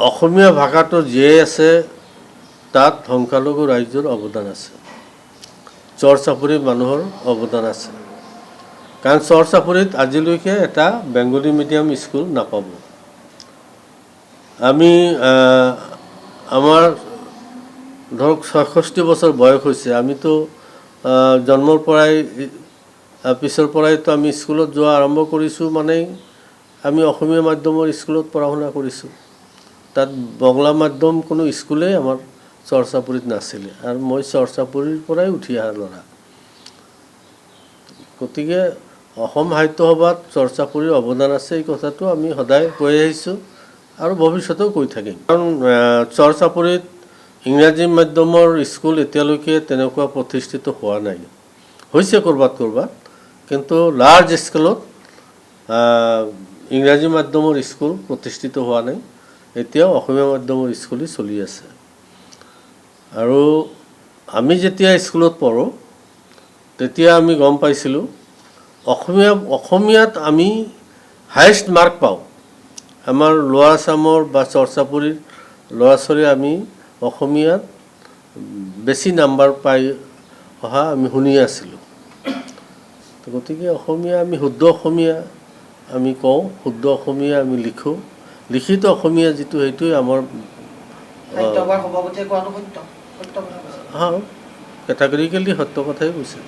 অসমীয়া ভাষাটো জীয়াই আছে তাত সংখ্যালঘু ৰাইজৰ অৱদান আছে, চৰ চাপৰি মানুহৰ অৱদান আছে। কাৰণ চৰ চাপৰিত আজিলৈকে এটা বেংগলী মিডিয়াম স্কুল নাপাব। আমি আমাৰ ধৰক ৬৬ বছৰ বয়স হৈছে, আমিতো জন্মৰ পৰাই পিছৰ পৰাইতো আমি স্কুলত যোৱা আৰম্ভ কৰিছোঁ, মানে আমি অসমীয়া মাধ্যমৰ স্কুলত পঢ়া শুনা কৰিছোঁ। তাত বঙলা মাধ্যম কোনো স্কুলেই আমাৰ চৰ চাপৰিত নাছিলে, আৰু মই চৰ চাপৰিৰ পৰাই উঠি অহা ল'ৰা। গতিকে অসম সাহিত্য সভাত চৰ চাপৰিৰ অৱদান আছে, এই কথাটো আমি সদায় কৈ আহিছোঁ আৰু ভৱিষ্যতেও কৈ থাকিম। কাৰণ চৰ চাপৰিত ইংৰাজী মাধ্যমৰ স্কুল এতিয়ালৈকে তেনেকুৱা প্ৰতিষ্ঠিত হোৱা নাই, হৈছে ক'ৰবাত ক'ৰবাত, কিন্তু লাৰ্জ স্কেলত ইংৰাজী মাধ্যমৰ স্কুল প্ৰতিষ্ঠিত হোৱা নাই। এতিয়াও অসমীয়া মাধ্যমৰ স্কুলেই চলি আছে। আৰু আমি যেতিয়া স্কুলত পঢ়োঁ তেতিয়া আমি গম পাইছিলোঁ অসমীয়াত আমি হায়েষ্ট মাৰ্ক পাওঁ। আমাৰ লোৱাৰ আছামৰ বা চৰ চাপৰিৰ ল'ৰা ছোৱালী আমি অসমীয়াত বেছি নাম্বাৰ পাই অহা আমি শুনি আছিলোঁ। গতিকে অসমীয়া আমি শুদ্ধ অসমীয়া আমি কওঁ, শুদ্ধ অসমীয়া আমি লিখোঁ, লিখিত অসমীয়া যিটো সেইটোৱে আমাৰ কেটাগৰিকেলি সত্য কথাই কৈছে।